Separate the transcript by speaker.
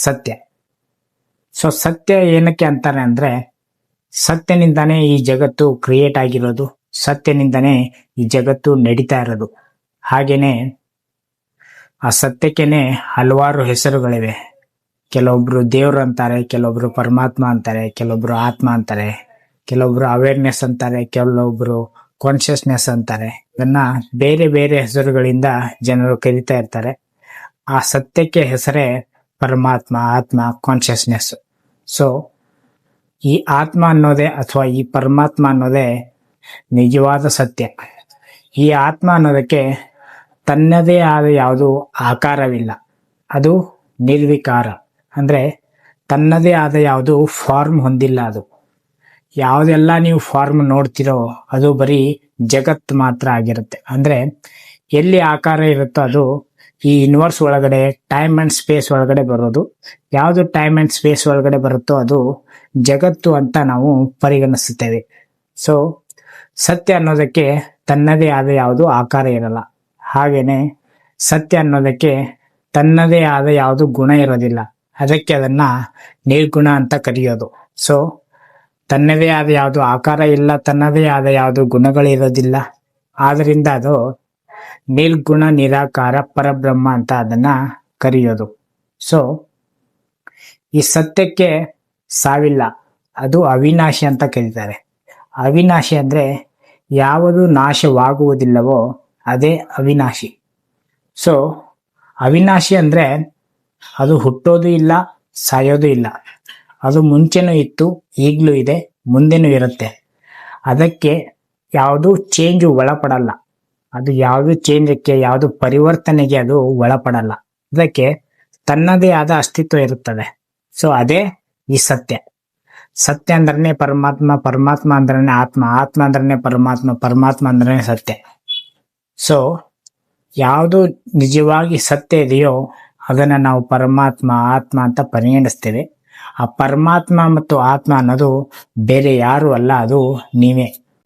Speaker 1: ಸತ್ಯ. ಸೊ ಸತ್ಯ ಏನಕ್ಕೆ ಅಂತಾರೆ ಅಂದ್ರೆ, ಸತ್ಯನಿಂದಾನೇ ಈ ಜಗತ್ತು ಕ್ರಿಯೇಟ್ ಆಗಿರೋದು, ಸತ್ಯನಿಂದಾನೇ ಈ ಜಗತ್ತು ನಡೀತಾ ಇರೋದು. ಹಾಗೇನೆ ಆ ಸತ್ಯಕ್ಕೇನೆ ಹಲವಾರು ಹೆಸರುಗಳಿವೆ. ಕೆಲವೊಬ್ರು ದೇವ್ರು ಅಂತಾರೆ, ಕೆಲವೊಬ್ರು ಪರಮಾತ್ಮ ಅಂತಾರೆ, ಕೆಲವೊಬ್ರು ಆತ್ಮ ಅಂತಾರೆ, ಕೆಲವೊಬ್ರು ಅವೇರ್ನೆಸ್ ಅಂತಾರೆ, ಕೆಲವೊಬ್ರು ಕಾನ್ಶಿಯಸ್ನೆಸ್ ಅಂತಾರೆ. ಇದನ್ನ ಬೇರೆ ಬೇರೆ ಹೆಸರುಗಳಿಂದ ಜನರು ಕರೀತಾ ಇರ್ತಾರೆ. ಆ ಸತ್ಯಕ್ಕೆ ಹೆಸರೇ ಪರಮಾತ್ಮ, ಆತ್ಮ, ಕಾನ್ಶಿಯಸ್ನೆಸ್. ಸೊ ಈ ಆತ್ಮ ಅನ್ನೋದೇ ಅಥವಾ ಈ ಪರಮಾತ್ಮ ಅನ್ನೋದೇ ನಿಜವಾದ ಸತ್ಯ. ಈ ಆತ್ಮ ಅನ್ನೋದಕ್ಕೆ ತನ್ನದೇ ಆದ ಯಾವುದು ಆಕಾರವಿಲ್ಲ, ಅದು ನಿರ್ವಿಕಾರ. ಅಂದ್ರೆ ತನ್ನದೇ ಆದ ಯಾವುದು ಫಾರ್ಮ್ ಹೊಂದಿಲ್ಲ. ಅದು ಯಾವುದೆಲ್ಲ ನೀವು ಫಾರ್ಮ್ ನೋಡ್ತಿರೋ ಅದು ಬರೀ ಜಗತ್ ಮಾತ್ರ ಆಗಿರುತ್ತೆ. ಅಂದ್ರೆ ಎಲ್ಲಿ ಆಕಾರ ಇರುತ್ತೋ ಅದು ಈ ಯೂನಿವರ್ಸ್ ಒಳಗಡೆ, ಟೈಮ್ ಅಂಡ್ ಸ್ಪೇಸ್ ಒಳಗಡೆ ಬರೋದು. ಯಾವುದು ಟೈಮ್ ಅಂಡ್ ಸ್ಪೇಸ್ ಒಳಗಡೆ ಬರುತ್ತೋ ಅದು ಜಗತ್ತು ಅಂತ ನಾವು ಪರಿಗಣಿಸುತ್ತೇವೆ. ಸೊ ಸತ್ಯ ಅನ್ನೋದಕ್ಕೆ ತನ್ನದೇ ಆದ ಯಾವುದು ಆಕಾರ ಇರಲ್ಲ. ಹಾಗೇನೆ ಸತ್ಯ ಅನ್ನೋದಕ್ಕೆ ತನ್ನದೇ ಆದ ಯಾವುದು ಗುಣ ಇರೋದಿಲ್ಲ. ಅದಕ್ಕೆ ಅದನ್ನ ನಿರ್ಗುಣ ಅಂತ ಕರೆಯೋದು. ಸೊ ತನ್ನದೇ ಆದ ಯಾವುದು ಆಕಾರ ಇಲ್ಲ, ತನ್ನದೇ ಆದ ಯಾವುದು ಗುಣಗಳಿರೋದಿಲ್ಲ. ಆದ್ರಿಂದ ಅದು ನಿರ್ಗುಣ ನಿರಾಕಾರ ಪರಬ್ರಹ್ಮ ಅಂತ ಅದನ್ನ ಕರೆಯೋದು. ಸೊ ಈ ಸತ್ಯಕ್ಕೆ ಸಾವಿಲ್ಲ, ಅದು ಅವಿನಾಶಿ ಅಂತ ಕರೀತಾರೆ. ಅವಿನಾಶಿ ಅಂದ್ರೆ ಯಾವುದು ನಾಶವಾಗುವುದಿಲ್ಲವೋ ಅದೇ ಅವಿನಾಶಿ. ಸೊ ಅವಿನಾಶಿ ಅಂದ್ರೆ ಅದು ಹುಟ್ಟೋದು ಇಲ್ಲ, ಸಾಯೋದು ಇಲ್ಲ. ಅದು ಮುಂಚೆನೂ ಇತ್ತು, ಈಗಲೂ ಇದೆ, ಮುಂದೆನೂ ಇರುತ್ತೆ. ಅದಕ್ಕೆ ಯಾವುದು ಚೇಂಜು ಒಳಪಡಲ್ಲ. ಅದು ಯಾವುದು ಚೇಂಜಕ್ಕೆ, ಯಾವುದು ಪರಿವರ್ತನೆಗೆ ಅದು ಒಳಪಡಲ್ಲ. ಅದಕ್ಕೆ ತನ್ನದೇ ಆದ ಅಸ್ತಿತ್ವ ಇರುತ್ತದೆ. ಸೊ ಅದೇ ಈ ಸತ್ಯ. ಸತ್ಯ ಅಂದ್ರೆ ಪರಮಾತ್ಮ, ಪರಮಾತ್ಮ ಅಂದ್ರೆ ಆತ್ಮ, ಆತ್ಮ ಅಂದ್ರೆ ಪರಮಾತ್ಮ, ಪರಮಾತ್ಮ ಅಂದ್ರೆ ಸತ್ಯ. ಸೊ ಯಾವುದು ನಿಜವಾಗಿ ಸತ್ಯ ಇದೆಯೋ ಅದನ್ನ ನಾವು ಪರಮಾತ್ಮ, ಆತ್ಮ ಅಂತ ಪರಿಗಣಿಸ್ತೇವೆ. ಆ ಪರಮಾತ್ಮ ಮತ್ತು ಆತ್ಮ ಅನ್ನೋದು ಬೇರೆ ಯಾರು ಅಲ್ಲ, ಅದು ನೀವೇ.